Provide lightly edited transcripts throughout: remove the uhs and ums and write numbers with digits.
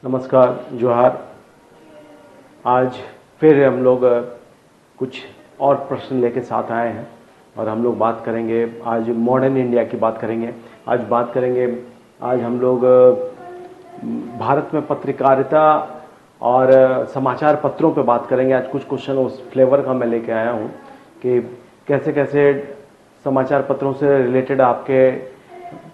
नमस्कार, जोहार। आज फिर हम लोग कुछ और प्रश्न लेके साथ आए हैं और हम लोग बात करेंगे, आज मॉडर्न इंडिया की बात करेंगे। आज हम लोग भारत में पत्रकारिता और समाचार पत्रों पे बात करेंगे। आज कुछ क्वेश्चन उस फ्लेवर का मैं लेके आया हूँ कि कैसे कैसे समाचार पत्रों से रिलेटेड आपके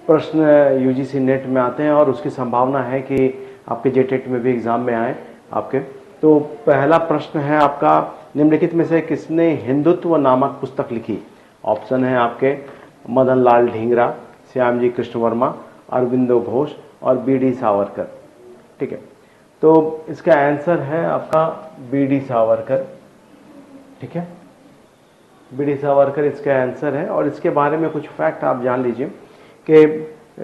प्रश्न यूजीसी नेट में आते हैं और उसकी संभावना है कि आपके जेटेट में भी एग्जाम में आए आपके। तो पहला प्रश्न है आपका, निम्नलिखित में से किसने हिंदुत्व नामक पुस्तक लिखी? ऑप्शन है आपके मदन लाल ढींगरा, श्याम जी कृष्ण वर्मा, अरविंदो घोष और बी.डी. सावरकर। ठीक है, तो इसका आंसर है आपका बी.डी. सावरकर। ठीक है, बी.डी. सावरकर इसका आंसर है। और इसके बारे में कुछ फैक्ट आप जान लीजिए कि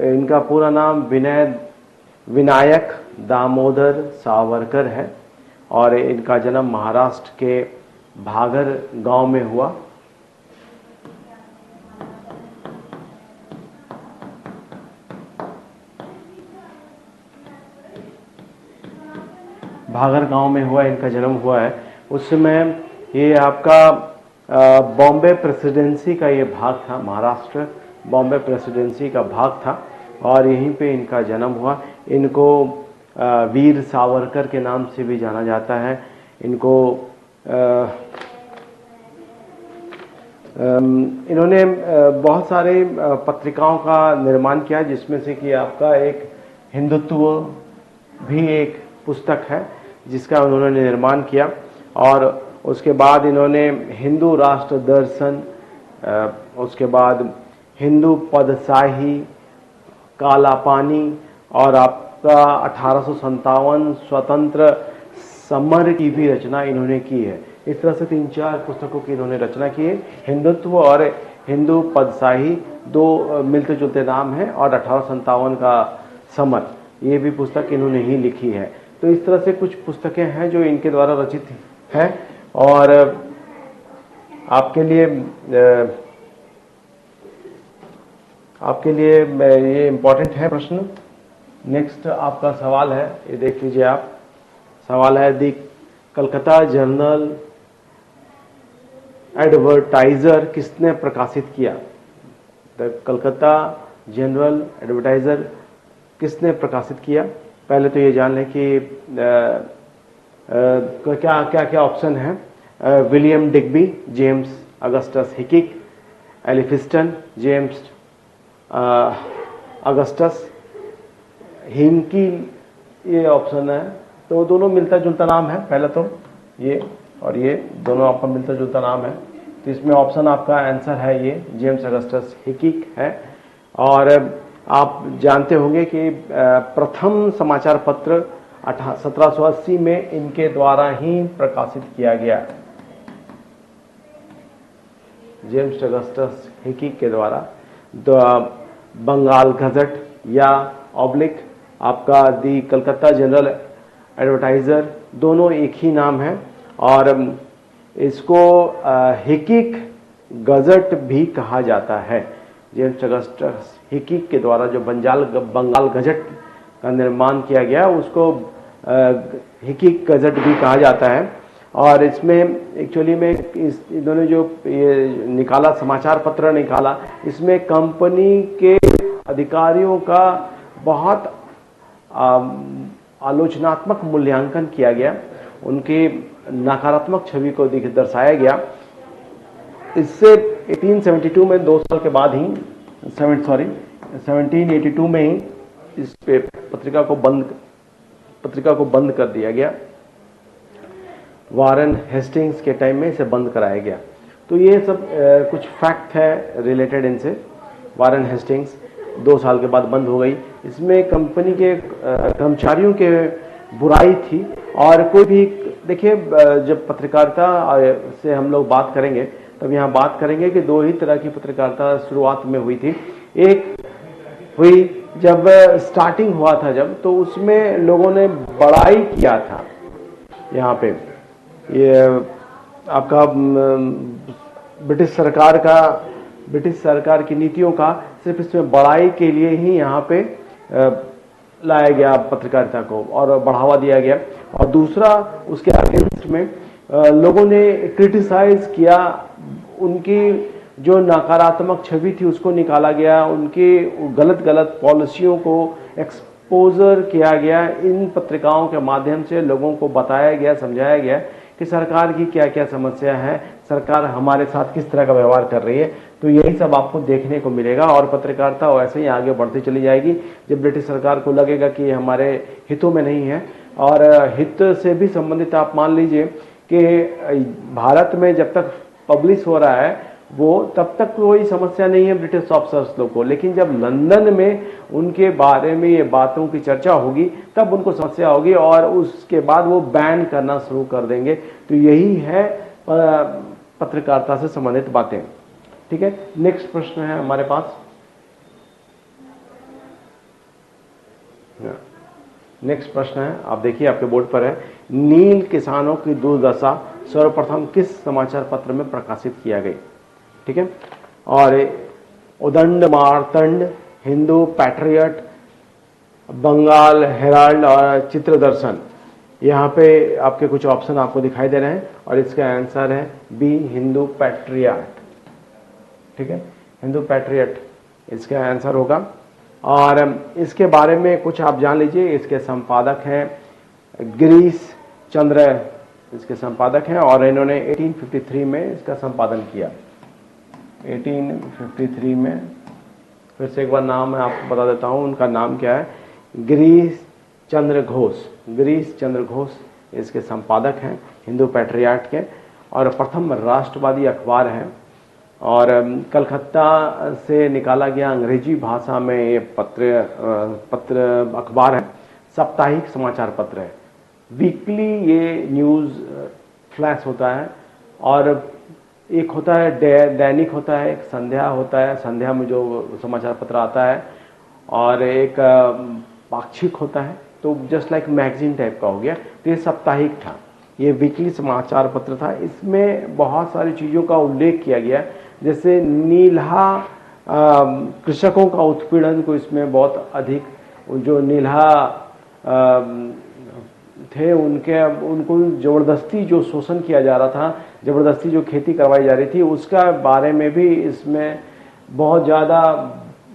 इनका पूरा नाम विनायक दामोदर सावरकर है और इनका जन्म महाराष्ट्र के भागर गांव में हुआ। भागर गांव में हुआ इनका जन्म हुआ है। उस समय ये आपका बॉम्बे प्रेसिडेंसी का ये भाग था, महाराष्ट्र बॉम्बे प्रेसिडेंसी का भाग था और यहीं पे इनका जन्म हुआ। इनको वीर सावरकर के नाम से भी जाना जाता है। इन्होंने बहुत सारे पत्रिकाओं का निर्माण किया, जिसमें से कि आपका एक हिंदुत्व भी एक पुस्तक है जिसका उन्होंने निर्माण किया। और उसके बाद इन्होंने हिंदू राष्ट्र दर्शन, उसके बाद हिंदू पदशाही, काला पानी और आपका 1857 स्वतंत्र समर की भी रचना इन्होंने की है। इस तरह से 3-4 पुस्तकों की इन्होंने रचना की है। हिंदुत्व और हिंदू पदशाही दो मिलते जुलते नाम हैं और 1857 का समर, ये भी पुस्तक इन्होंने ही लिखी है। तो इस तरह से कुछ पुस्तकें हैं जो इनके द्वारा रचित हैं। और आपके लिए ये इम्पोर्टेंट है प्रश्न। नेक्स्ट आपका सवाल है, ये देख लीजिए आप। सवाल है, दी कलकत्ता जर्नल एडवर्टाइजर किसने प्रकाशित किया? द कलकत्ता जनरल एडवर्टाइजर किसने प्रकाशित किया? पहले तो ये जान लें कि क्या क्या क्या ऑप्शन है। William Digby, James Augustus Hicky, Elphinstone, James Augustus Hicky, ये ऑप्शन है। तो दोनों मिलता जुलता नाम है, पहले तो ये और ये दोनों आपका मिलता जुलता नाम है। तो इसमें ऑप्शन आपका आंसर है ये जेम्स अगस्टस हिकिक है। और आप जानते होंगे कि प्रथम समाचार पत्र 1780 में इनके द्वारा ही प्रकाशित किया गया, जेम्स अगस्टस हिकिक के द्वारा। बंगाल गजट या ऑब्लिक आपका दी कलकत्ता जनरल एडवर्टाइजर, दोनों एक ही नाम है। और इसको हिकिक गजट भी कहा जाता है। जेम्स अगस्टस हिकिक के द्वारा जो बंगाल गजट का निर्माण किया गया उसको हिकिक गजट भी कहा जाता है। और इसमें एक्चुअली में इन्होंने जो ये निकाला, समाचार पत्र निकाला, इसमें कंपनी के अधिकारियों का बहुत आलोचनात्मक मूल्यांकन किया गया, उनकी नकारात्मक छवि को दर्शाया गया। इससे 1872 में 2 साल के बाद ही 1782 में ही इस पत्रिका को बंद कर दिया गया। वारन हेस्टिंग्स के टाइम में इसे बंद कराया गया। तो ये सब कुछ फैक्ट है रिलेटेड इनसे। वारन हेस्टिंग्स 2 साल के बाद बंद हो गई। इसमें कंपनी के कर्मचारियों के बुराई थी। और कोई भी देखिए, जब पत्रकारिता से हम लोग बात करेंगे तब यहाँ बात करेंगे कि 2 ही तरह की पत्रकारिता शुरुआत में हुई थी। एक हुई जब स्टार्टिंग हुआ था, जब तो उसमें लोगों ने बड़ाई किया था। यहाँ पे ये आपका ब्रिटिश सरकार की नीतियों का सिर्फ इसमें बड़ाई के लिए ही यहाँ पे लाया गया पत्रकारिता को और बढ़ावा दिया गया। और दूसरा, उसके अगेंस्ट में लोगों ने क्रिटिसाइज किया, उनकी जो नकारात्मक छवि थी उसको निकाला गया, उनकी गलत गलत पॉलिसियों को एक्सपोजर किया गया। इन पत्रिकाओं के माध्यम से लोगों को बताया गया, समझाया गया कि सरकार की क्या क्या समस्या है, सरकार हमारे साथ किस तरह का व्यवहार कर रही है। तो यही सब आपको देखने को मिलेगा और पत्रकारिता वैसे ही आगे बढ़ती चली जाएगी। जब ब्रिटिश सरकार को लगेगा कि हमारे हितों में नहीं है, और हित से भी संबंधित आप मान लीजिए कि भारत में जब तक पब्लिश हो रहा है वो, तब तक कोई समस्या नहीं है ब्रिटिश ऑफिसर्स लोग को, लेकिन जब लंदन में उनके बारे में ये बातों की चर्चा होगी तब उनको समस्या होगी और उसके बाद वो बैन करना शुरू कर देंगे। तो यही है पत्रकारिता से संबंधित बातें। ठीक है, नेक्स्ट प्रश्न है हमारे पास। नेक्स्ट प्रश्न है, आप देखिए आपके बोर्ड पर है, नील किसानों की दुर्दशा सर्वप्रथम किस समाचार पत्र में प्रकाशित किया गई। ठीक है, और उदंड मार्तंड, हिंदू पैट्रियट, बंगाल हेराल्ड और चित्रदर्शन। यहाँ पे आपके कुछ ऑप्शन आपको दिखाई दे रहे हैं और इसका आंसर है बी, हिंदू पैट्रियट। ठीक है, हिंदू पैट्रियट इसका आंसर होगा। और इसके बारे में कुछ आप जान लीजिए, इसके संपादक हैं गिरीश चंद्र, इसके संपादक हैं और इन्होंने 1853 में इसका संपादन किया। 1853 में, फिर से एक बार नाम मैं आपको बता देता हूं, उनका नाम क्या है, गिरीश चंद्र घोष। गिरीश चंद्र घोष इसके संपादक हैं हिंदू पैट्रियट के, और प्रथम राष्ट्रवादी अखबार है और कलकत्ता से निकाला गया अंग्रेजी भाषा में ये पत्र अखबार है, साप्ताहिक समाचार पत्र है। वीकली ये न्यूज़ फ्लैश होता है और एक होता है दैनिक होता है, एक संध्या होता है, संध्या में जो समाचार पत्र आता है, और एक पाक्षिक होता है, तो जस्ट लाइक मैगजीन टाइप का हो गया। तो ये साप्ताहिक था, ये वीकली समाचार पत्र था। इसमें बहुत सारी चीज़ों का उल्लेख किया गया, जैसे नील्हा कृषकों का उत्पीड़न को इसमें बहुत अधिक, जो नील्हा थे उनको ज़बरदस्ती जो शोषण किया जा रहा था, ज़बरदस्ती जो खेती करवाई जा रही थी, उसका बारे में भी इसमें बहुत ज़्यादा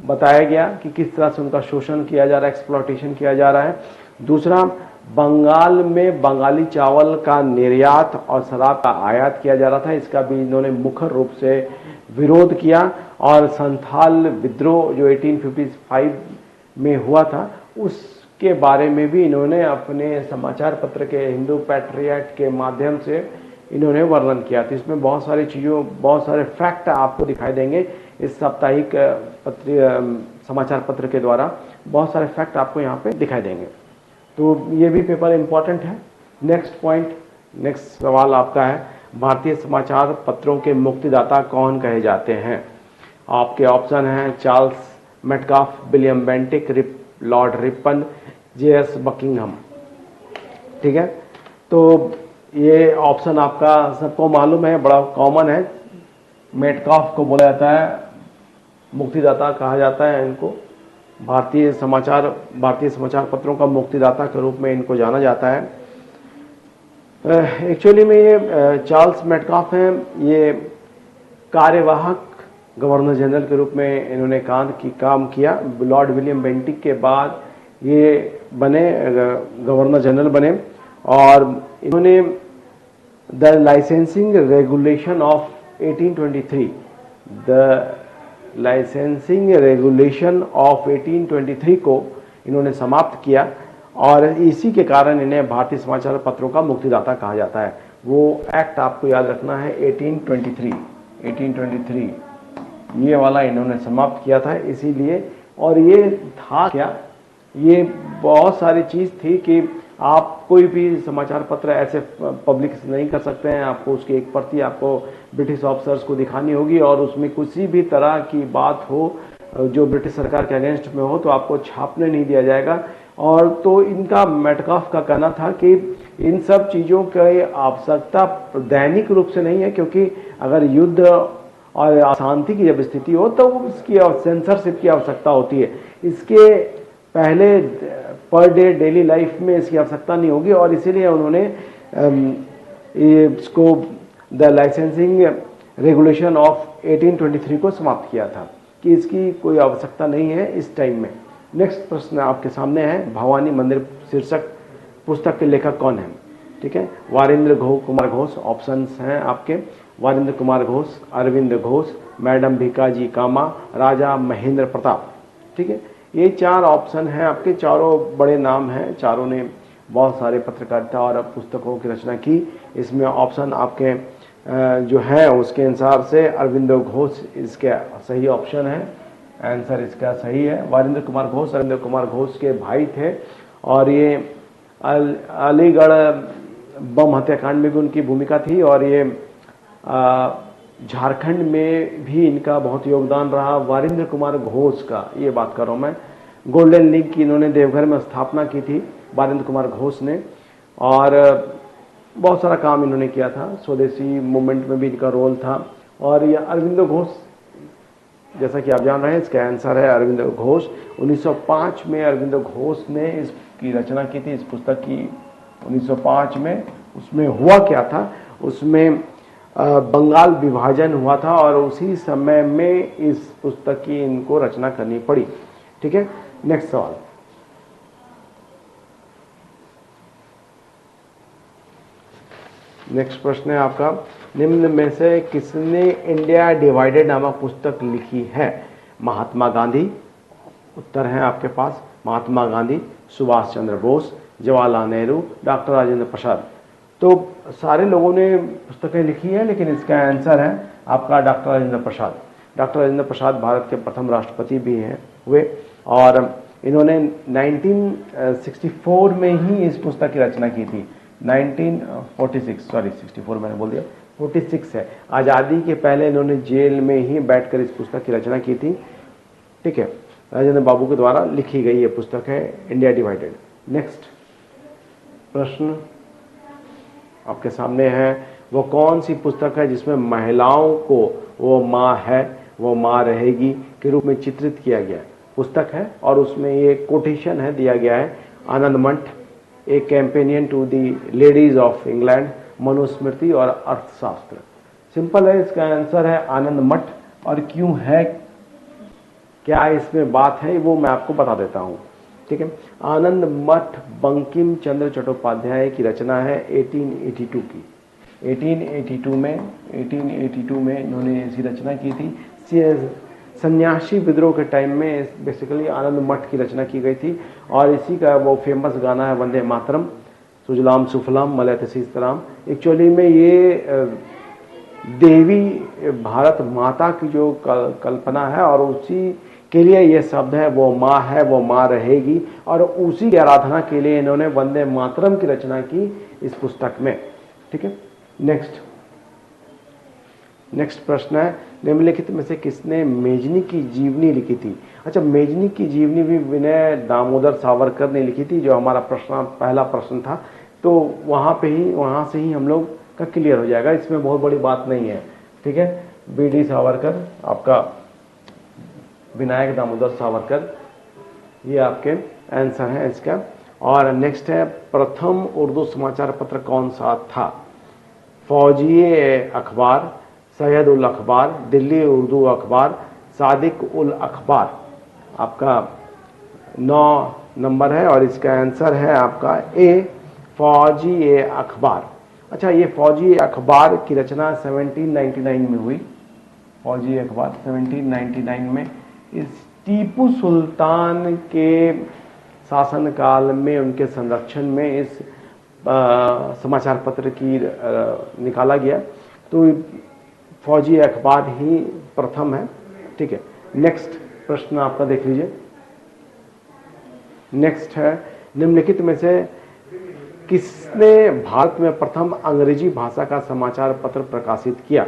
बताया गया कि किस तरह से उनका शोषण किया जा रहा है, एक्सप्लॉयटेशन किया जा रहा है। दूसरा, बंगाल में बंगाली चावल का निर्यात और शराब का आयात किया जा रहा था, इसका भी इन्होंने मुख्य रूप से विरोध किया। और संथाल विद्रोह जो 1855 में हुआ था, उसके बारे में भी इन्होंने अपने समाचार पत्र के हिंदू पैट्रियट के माध्यम से इन्होंने वर्णन किया। तो इसमें बहुत सारी चीज़ों, बहुत सारे फैक्ट आपको दिखाई देंगे इस साप्ताहिक समाचार पत्र के द्वारा, बहुत सारे फैक्ट आपको यहाँ पे दिखाई देंगे। तो ये भी पेपर इंपॉर्टेंट है। नेक्स्ट पॉइंट, नेक्स्ट सवाल आपका है, भारतीय समाचार पत्रों के मुक्तिदाता कौन कहे जाते हैं। आपके ऑप्शन हैं Charles Metcalfe, William Bentinck, Lord Ripon, JS. Buckingham. ठीक है, तो ये ऑप्शन आपका सबको मालूम है, बड़ा कॉमन है। मेटकाफ को बोला जाता है, मुक्तिदाता कहा जाता है इनको, भारतीय समाचार पत्रों का मुक्तिदाता के रूप में इनको जाना जाता है। एक्चुअली में ये चार्ल्स मेटकाफ हैं, ये कार्यवाहक गवर्नर जनरल के रूप में इन्होंने काम किया। लॉर्ड विलियम बेंटिक के बाद ये बने, गवर्नर जनरल बने, और इन्होंने the licensing regulation of 1823, the licensing regulation of 1823 को इन्होंने समाप्त किया, और इसी के कारण इन्हें भारतीय समाचार पत्रों का मुक्तिदाता कहा जाता है। वो एक्ट आपको याद रखना है 1823 ये वाला इन्होंने समाप्त किया था, इसीलिए। और ये था क्या, ये बहुत सारी चीज़ थी कि आप कोई भी समाचार पत्र ऐसे पब्लिक नहीं कर सकते हैं, आपको उसकी एक प्रति आपको ब्रिटिश ऑफिसर्स को दिखानी होगी, और उसमें किसी भी तरह की बात हो जो ब्रिटिश सरकार के अगेंस्ट में हो तो आपको छापने नहीं दिया जाएगा। और तो इनका मेटकाफ का कहना था कि इन सब चीज़ों की आवश्यकता दैनिक रूप से नहीं है, क्योंकि अगर युद्ध और अशांति की जब स्थिति हो तो इसकी सेंसरशिप की आवश्यकता होती है। इसके पहले पर डे डेली लाइफ में इसकी आवश्यकता नहीं होगी, और इसीलिए उन्होंने इसको द लाइसेंसिंग रेगुलेशन ऑफ 1823 को समाप्त किया था कि इसकी कोई आवश्यकता नहीं है इस टाइम में। नेक्स्ट प्रश्न आपके सामने है, भवानी मंदिर शीर्षक पुस्तक के लेखक कौन है? ठीक है, वारिंद्र कुमार घोष। ऑप्शंस हैं आपके, वारिंद्र कुमार घोष, अरविंद घोष, मैडम भिकाजी कामा, राजा महेंद्र प्रताप। ठीक है, ये 4 ऑप्शन हैं आपके, चारों बड़े नाम हैं, चारों ने बहुत सारे पत्रकारिता और पुस्तकों की रचना की। इसमें ऑप्शन आपके जो है उसके अनुसार से अरविंद घोष इसके सही ऑप्शन है, आंसर इसका सही है। वारिंद्र कुमार घोष अरविंद कुमार घोष के भाई थे, और ये अलीगढ़ बम हत्याकांड में भी उनकी भूमिका थी, और ये झारखंड में भी इनका बहुत योगदान रहा। वारिंद्र कुमार घोष का ये बात कर रहा हूँ मैं, गोल्डन लीग की इन्होंने देवघर में स्थापना की थी वारिंद्र कुमार घोष ने, और बहुत सारा काम इन्होंने किया था, स्वदेशी मूवमेंट में भी इनका रोल था। और ये अरविंद घोष, जैसा कि आप जान रहे हैं, इसका आंसर है अरविंद घोष। 1905 में अरविंद घोष ने इसकी रचना की थी, इस पुस्तक की 1905 में। उसमें हुआ क्या था, उसमें बंगाल विभाजन हुआ था, और उसी समय में इस पुस्तक की इनको रचना करनी पड़ी। ठीक है, नेक्स्ट सवाल। नेक्स्ट प्रश्न है आपका, निम्न में से किसने इंडिया डिवाइडेड नामक पुस्तक लिखी है? महात्मा गांधी, उत्तर है आपके पास, महात्मा गांधी, सुभाष चंद्र बोस, जवाहरलाल नेहरू, डॉक्टर राजेंद्र प्रसाद। तो सारे लोगों ने पुस्तकें लिखी है, लेकिन इसका आंसर है आपका डॉक्टर राजेंद्र प्रसाद। डॉक्टर राजेंद्र प्रसाद भारत के प्रथम राष्ट्रपति भी हैं हुए, और इन्होंने 1964 में ही इस पुस्तक की रचना की थी। 1946, सॉरी 64 मैंने बोल दिया, 46 है। आज़ादी के पहले इन्होंने जेल में ही बैठकर इस पुस्तक की रचना की थी। ठीक है, राजेंद्र बाबू के द्वारा लिखी गई ये पुस्तक है इंडिया डिवाइडेड। नेक्स्ट प्रश्न आपके सामने है, वो कौन सी पुस्तक है जिसमें महिलाओं को वो माँ है वो माँ रहेगी के रूप में चित्रित किया गया है? पुस्तक है और उसमें ये कोटेशन है दिया गया है, Anand Math, a companion to the ladies of England, Manusmriti और अर्थशास्त्र। सिंपल है, इसका आंसर है आनंद मठ। और क्यों है, क्या इसमें बात है, वो मैं आपको बता देता हूँ। ठीक है, आनंद मठ बंकिम चंद्र चट्टोपाध्याय की रचना है 1882 की। 1882 में इन्होंने इसकी रचना की थी। सन्यासी विद्रोह के टाइम में बेसिकली आनंद मठ की रचना की गई थी, और इसी का वो फेमस गाना है वंदे मातरम, सुजलाम सुफलाम मलयज शीतलाम। एक्चुअली में ये देवी भारत माता की जो कल्पना है, और उसी के लिए ये शब्द है, वो माँ है वो माँ रहेगी, और उसी की आराधना के लिए इन्होंने वंदे मातरम की रचना की इस पुस्तक में। ठीक है, नेक्स्ट प्रश्न है, निम्नलिखित में से किसने मेजनी की जीवनी लिखी थी? अच्छा, मेजनी की जीवनी भी विनय दामोदर सावरकर ने लिखी थी, जो हमारा प्रश्न पहला प्रश्न था। तो वहाँ से ही हम लोग का क्लियर हो जाएगा, इसमें बहुत बड़ी बात नहीं है। ठीक है, बी.डी. सावरकर, आपका विनायक दामोदर सावरकर, ये आपके आंसर है इसका। और नेक्स्ट है, प्रथम उर्दू समाचार पत्र कौन सा था? फौजिए अखबार, सैयद उल अखबार, दिल्ली उर्दू अखबार, सादिक उल अखबार। आपका 9 नंबर है, और इसका आंसर है आपका ए, फौजी अखबार। अच्छा, ये फौजी अखबार की रचना 1799 में हुई। फौजी अखबार 1799 में इस टीपू सुल्तान के शासनकाल में, उनके संरक्षण में इस समाचार पत्र की निकाला गया। तो फौजी अखबार ही प्रथम है। ठीक है, नेक्स्ट प्रश्न आपका देख लीजिए। नेक्स्ट है, निम्नलिखित में से किसने भारत में प्रथम अंग्रेजी भाषा का समाचार पत्र प्रकाशित किया?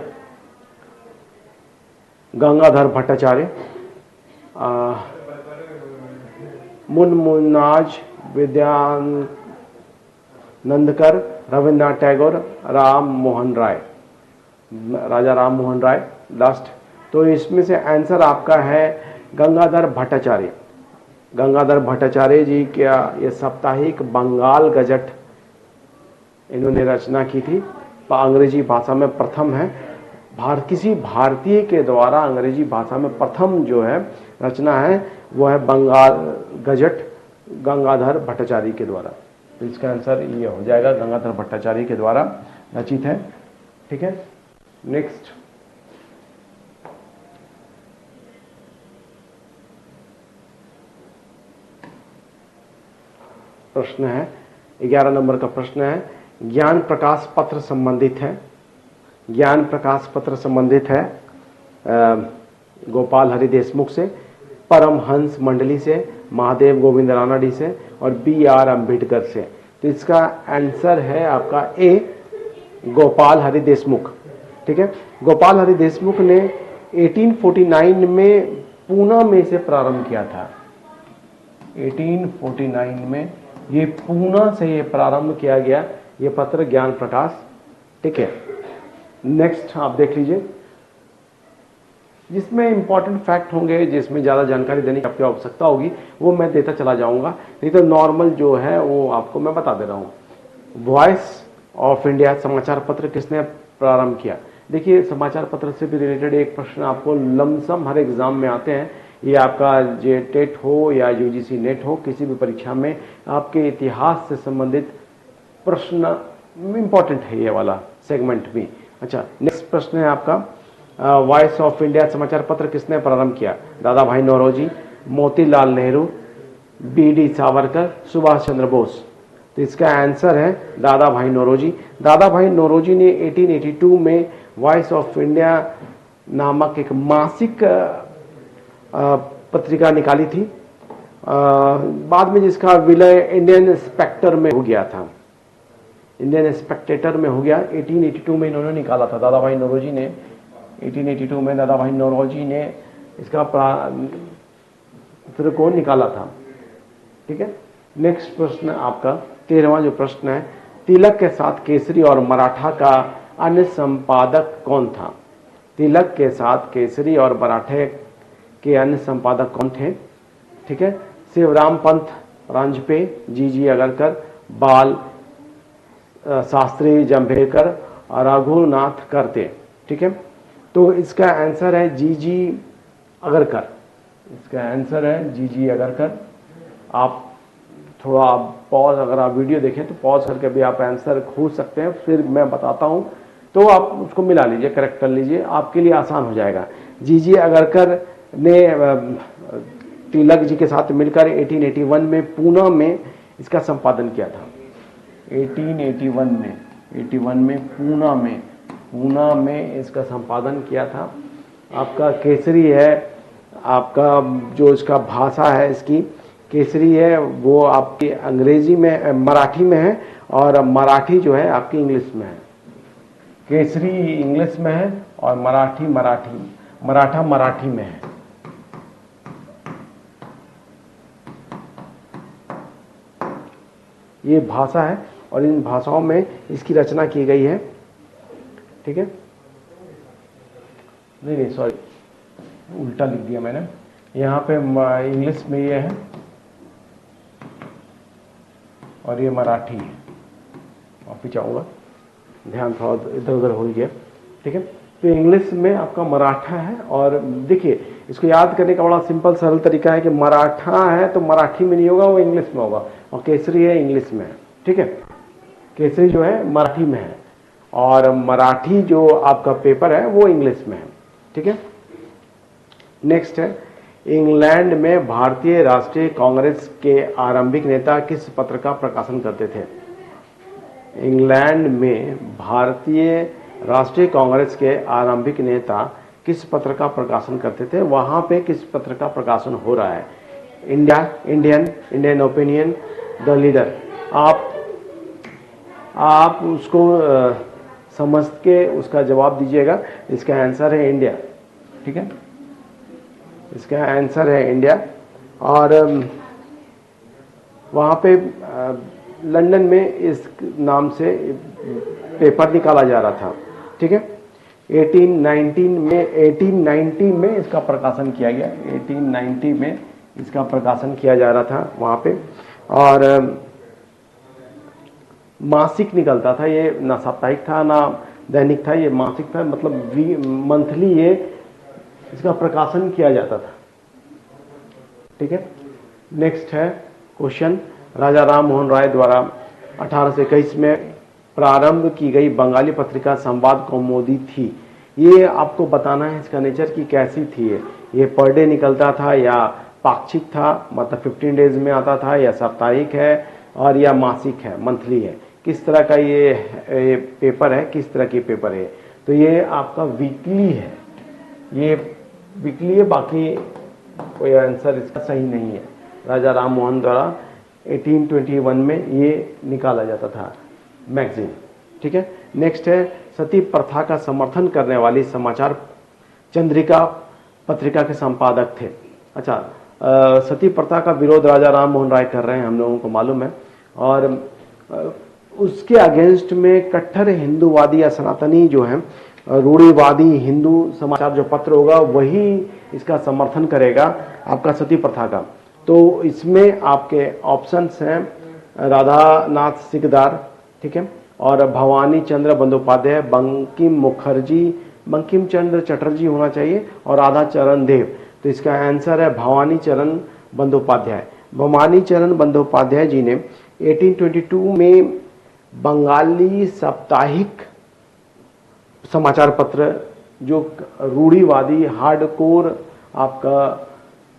गंगाधर भट्टाचार्य, मुनमुनाज विद्यानंदकर, रविन्द्रनाथ टैगोर, राम मोहन राय, राजा राम मोहन राय लास्ट। तो इसमें से आंसर आपका है गंगाधर भट्टाचार्य। गंगाधर भट्टाचार्य जी का ये साप्ताहिक बंगाल गजट इन्होंने रचना की थी, अंग्रेजी भाषा में प्रथम है। किसी भारतीय के द्वारा अंग्रेजी भाषा में प्रथम जो है रचना है वो है बंगाल गजट गंगाधर भट्टाचार्य के द्वारा। तो इसका आंसर ये हो जाएगा, गंगाधर भट्टाचार्य के द्वारा रचित है। ठीक है, नेक्स्ट प्रश्न है 11 नंबर का प्रश्न है, ज्ञान प्रकाश पत्र संबंधित है। ज्ञान प्रकाश पत्र संबंधित है गोपाल हरि देशमुख से, परमहंस मंडली से, महादेव गोविंद रानडे से और BR अम्बेडकर से। तो इसका आंसर है आपका ए, गोपाल हरि देशमुख। ठीक है, गोपाल हरि देशमुख ने 1849 में पूना में से प्रारंभ किया था। 1849 में ये पूना से ये प्रारंभ किया गया ये पत्र ज्ञान प्रकाश। ठीक है, नेक्स्ट आप देख लीजिए, जिसमें इंपॉर्टेंट फैक्ट होंगे, जिसमें ज़्यादा जानकारी देने की आपकी आवश्यकता होगी वो मैं देता चला जाऊंगा, नहीं तो नॉर्मल जो है वो आपको मैं बता दे रहा हूँ। वॉइस ऑफ इंडिया समाचार पत्र किसने प्रारंभ किया? देखिए, समाचार पत्र से भी रिलेटेड एक प्रश्न आपको लमसम हर एग्जाम में आते हैं। ये आपका JTET हो या UGC नेट हो, किसी भी परीक्षा में आपके इतिहास से संबंधित प्रश्न इंपॉर्टेंट है ये वाला सेगमेंट भी। अच्छा, नेक्स्ट प्रश्न है आपका, वॉइस ऑफ इंडिया समाचार पत्र किसने प्रारंभ किया? दादा भाई नौरोजी, मोतीलाल नेहरू, BD सावरकर, सुभाष चंद्र बोस। तो इसका आंसर है दादा भाई नौरोजी। दादा भाई नौरोजी ने 1882 में वॉइस ऑफ इंडिया नामक एक मासिक पत्रिका निकाली थी, बाद में जिसका विलय इंडियन स्पेक्टर में हो गया था, इंडियन स्पेक्टेटर में हो गया। 1882 में इन्होंने निकाला था, दादा भाई नौरोजी ने 1882 में दादा भाई नौरोजी ने इसका पत्र को निकाला था। ठीक है, नेक्स्ट प्रश्न आपका 13वां जो प्रश्न है, तिलक के साथ केसरी और मराठा का अन्य संपादक कौन था? तिलक के साथ केसरी और मराठे के अन्य संपादक कौन थे? ठीक है, शिवराम पंत रांझपे, GG अगरकर, बाल शास्त्री जंभेकर और रघुनाथ करते। ठीक है, तो इसका आंसर है GG अगरकर। इसका आंसर है GG अगरकर। आप थोड़ा पॉज, अगर आप वीडियो देखें तो पॉज करके भी आप आंसर खोज सकते हैं, फिर मैं बताता हूं तो आप उसको मिला लीजिए, करेक्ट कर लीजिए, आपके लिए आसान हो जाएगा। GG अगरकर ने तिलक जी के साथ मिलकर 1881 में पूना में इसका संपादन किया था। 1881 में पूना में इसका संपादन किया था। आपका केसरी है, आपका जो इसका भाषा है इसकी केसरी है वो आपकी अंग्रेजी में मराठी में है और मराठी जो है आपकी इंग्लिश में है। केसरी इंग्लिश में है और मराठा मराठी में है। ये भाषा है और इन भाषाओं में इसकी रचना की गई है। ठीक है, नहीं सॉरी, उल्टा लिख दिया मैंने, यहाँ पे इंग्लिश में ये है और ये मराठी है। वापिस आऊँगा, ध्यान थोड़ा इधर उधर हो गया। ठीक है, तो इंग्लिश में आपका मराठा है। और देखिए, इसको याद करने का बड़ा सिंपल सरल तरीका है कि मराठा है तो मराठी में नहीं होगा, वो इंग्लिश में होगा, और केसरी है इंग्लिश में है। ठीक है, केसरी जो है मराठी में है और मराठी जो आपका पेपर है वो इंग्लिश में है। ठीक है, नेक्स्ट है, इंग्लैंड में भारतीय राष्ट्रीय कांग्रेस के आरंभिक नेता किस पत्र का प्रकाशन करते थे? इंग्लैंड में भारतीय राष्ट्रीय कांग्रेस के आरंभिक नेता किस पत्र का प्रकाशन करते थे? वहां पे किस पत्र का प्रकाशन हो रहा है? Indian opinion, the leader. आप उसको समझ के उसका जवाब दीजिएगा। इसका आंसर है इंडिया। ठीक है, इसका आंसर है इंडिया। और वहाँ पे लंदन में इस नाम से पेपर निकाला जा रहा था। ठीक है, 1890 में इसका प्रकाशन किया गया। 1890 में इसका प्रकाशन किया जा रहा था वहाँ पे। और मासिक निकलता था, ये ना साप्ताहिक था ना दैनिक था, ये मासिक था, मतलब मंथली ये इसका प्रकाशन किया जाता था। ठीक है, नेक्स्ट है क्वेश्चन, राजा राम मोहन राय द्वारा 1821 में प्रारंभ की गई बंगाली पत्रिका संवाद कौमुदी थी। ये आपको बताना है इसका नेचर की कैसी थी। ये पर डे निकलता था या पाक्षिक था, मतलब 15 डेज में आता था, या साप्ताहिक है और या मासिक है, मंथली है, किस तरह का ये पेपर है, किस तरह की पेपर है। तो ये आपका वीकली है, ये वीकली है, बाकी कोई आंसर इसका सही नहीं है। राजा राम मोहन द्वारा 1821 में ये निकाला जाता था मैगजीन। ठीक है, नेक्स्ट है सती प्रथा का समर्थन करने वाली समाचार चंद्रिका पत्रिका के संपादक थे। अच्छा, सती प्रथा का विरोध राजा राम मोहन राय कर रहे हैं, हम लोगों को मालूम है। और उसके अगेंस्ट में कट्टर हिंदूवादी या सनातनी जो है, रूढ़िवादी हिंदू समाचार जो पत्र होगा वही इसका समर्थन करेगा आपका सती प्रथा का। तो इसमें आपके ऑप्शंस हैं राधानाथ सिकदार, ठीक है, और भवानी चंद्र बंदोपाध्याय, बंकिम मुखर्जी, बंकिम चंद्र चटर्जी होना चाहिए, और राधा चरण देव। तो इसका आंसर है भवानी चरण बंदोपाध्याय। भवानी चरण बंदोपाध्याय जी ने 1822 में बंगाली साप्ताहिक समाचार पत्र जो रूढ़िवादी हार्डकोर आपका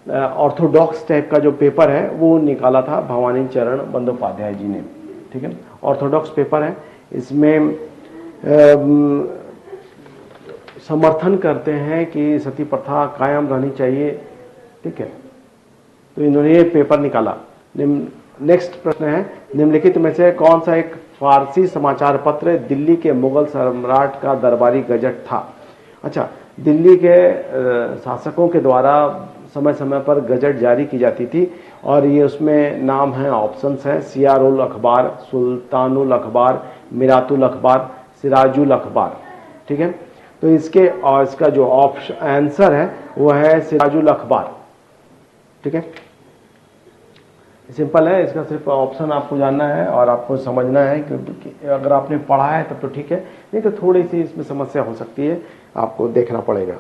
ऑर्थोडॉक्स टाइप का जो पेपर है वो निकाला था भवानी चरण बंदोपाध्याय जी ने। ठीक है, ऑर्थोडॉक्स पेपर है, इसमें समर्थन करते हैं कि सती प्रथा कायम रहनी चाहिए। ठीक है, तो इन्होंने ये पेपर निकाला। नेक्स्ट प्रश्न है, निम्नलिखित में से कौन सा एक फारसी समाचार पत्र दिल्ली के मुगल सम्राट का दरबारी गजट था। अच्छा, दिल्ली के शासकों के द्वारा समय समय पर गजट जारी की जाती थी, और ये उसमें नाम है, ऑप्शंस हैं सियारुल अखबार, सुल्तानुल अखबार, मिरातुल अखबार, सिराजुल अखबार। ठीक है, तो इसके और इसका जो ऑप्शन आंसर है वो है सिराजुल अखबार। ठीक है, सिंपल है, इसका सिर्फ ऑप्शन आपको जानना है और आपको समझना है कि अगर आपने पढ़ा है तब तो ठीक है, नहीं तो थोड़ी सी इसमें समस्या हो सकती है, आपको देखना पड़ेगा।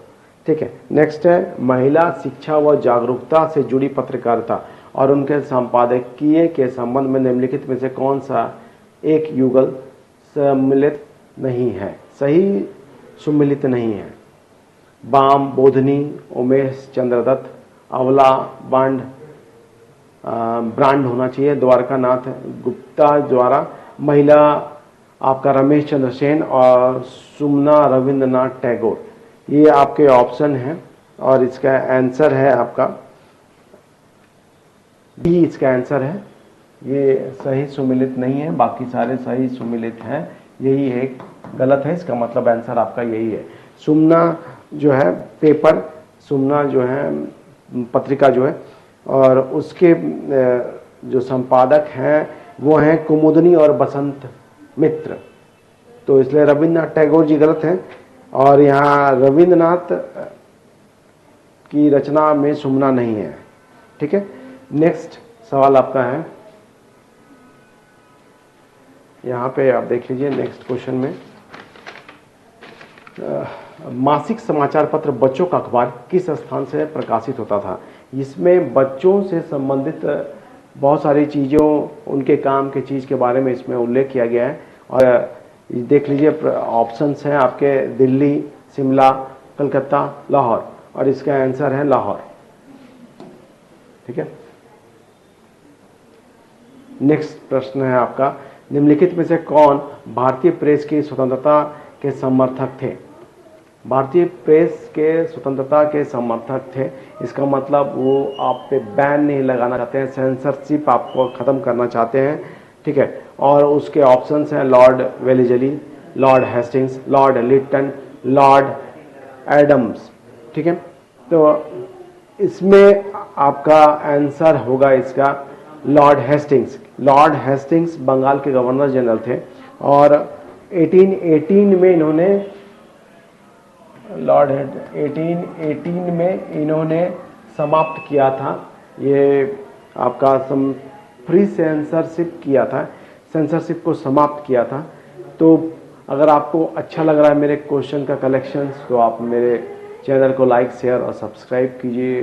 ठीक है, नेक्स्ट है महिला शिक्षा व जागरूकता से जुड़ी पत्रकारिता और उनके संपादकीय के संबंध में निम्नलिखित में से कौन सा एक युगल सम्मिलित नहीं है, सही सुमिलित नहीं है। बाम, बोधनी, उमेश चंद्रदत्त, अवला, बांड, ब्रांड होना चाहिए, द्वारकानाथ गुप्ता द्वारा, महिला आपका रमेश चंद्र सेन, और सुमना रविंद्रनाथ टैगोर। ये आपके ऑप्शन हैं, और इसका आंसर है आपका डी, इसका आंसर है। ये सही सुमिलित नहीं है, बाकी सारे सही सुमिलित हैं, यही एक गलत है, इसका मतलब आंसर आपका यही है। सुमना जो है पेपर, सुमना जो है पत्रिका जो है, और उसके जो संपादक हैं वो हैं कुमुदनी और बसंत मित्र। तो इसलिए रविंद्रनाथ टैगोर जी गलत हैं, और यहाँ रविंद्रनाथ की रचना में सुमना नहीं है। ठीक है, नेक्स्ट सवाल आपका है, यहाँ पे आप देख लीजिए नेक्स्ट क्वेश्चन में, मासिक समाचार पत्र बच्चों का अखबार किस स्थान से प्रकाशित होता था। इसमें बच्चों से संबंधित बहुत सारी चीज़ों, उनके काम के चीज़ के बारे में इसमें उल्लेख किया गया है, और देख लीजिए ऑप्शंस हैं आपके दिल्ली, शिमला, कलकत्ता, लाहौर, और इसका आंसर है लाहौर। ठीक है, नेक्स्ट प्रश्न है आपका, निम्नलिखित में से कौन भारतीय प्रेस की स्वतंत्रता के समर्थक थे। भारतीय प्रेस के स्वतंत्रता के समर्थक थे, इसका मतलब वो आप पे बैन नहीं लगाना चाहते हैं, सेंसरशिप आपको ख़त्म करना चाहते हैं। ठीक है, और उसके ऑप्शंस हैं Lord Wellesley, Lord Hastings, Lord Lytton, Lord Adams. ठीक है, तो इसमें आपका आंसर होगा इसका Lord Hastings. Lord Hastings Bengal के गवर्नर जनरल थे, और 1818 में इन्होंने 1818 में इन्होंने समाप्त किया था ये आपका फ्री सेंसरशिप किया था, सेंसरशिप को समाप्त किया था। तो अगर आपको अच्छा लग रहा है मेरे क्वेश्चन का कलेक्शंस, तो आप मेरे चैनल को लाइक, शेयर और सब्सक्राइब कीजिए,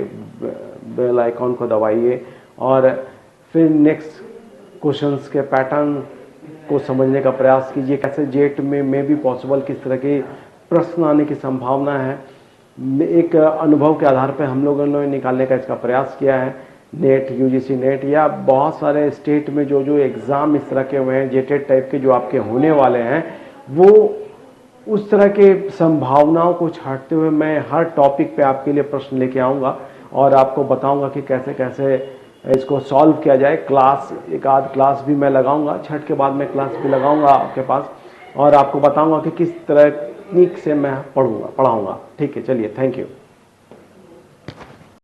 बेल आइकॉन को दबाइए और फिर नेक्स्ट क्वेश्चंस के पैटर्न को समझने का प्रयास कीजिए। कैसे जेट में भी पॉसिबल, किस तरह के प्रश्न आने की संभावना है, एक अनुभव के आधार पर हम लोगों ने निकालने का इसका प्रयास किया है। नेट, यूजीसी नेट या बहुत सारे स्टेट में जो एग्ज़ाम इस तरह के हुए हैं, जेटेड टाइप के जो आपके होने वाले हैं, वो उस तरह के संभावनाओं को छांटते हुए मैं हर टॉपिक पे आपके लिए प्रश्न लेके आऊँगा और आपको बताऊँगा कि कैसे कैसे इसको सॉल्व किया जाए। क्लास, एक आध क्लास भी मैं लगाऊंगा, छठ के बाद मैं क्लास भी लगाऊंगा आपके पास और आपको बताऊंगा कि किस तरह तकनीक से मैं पढ़ाऊंगा। ठीक है, चलिए, थैंक यू।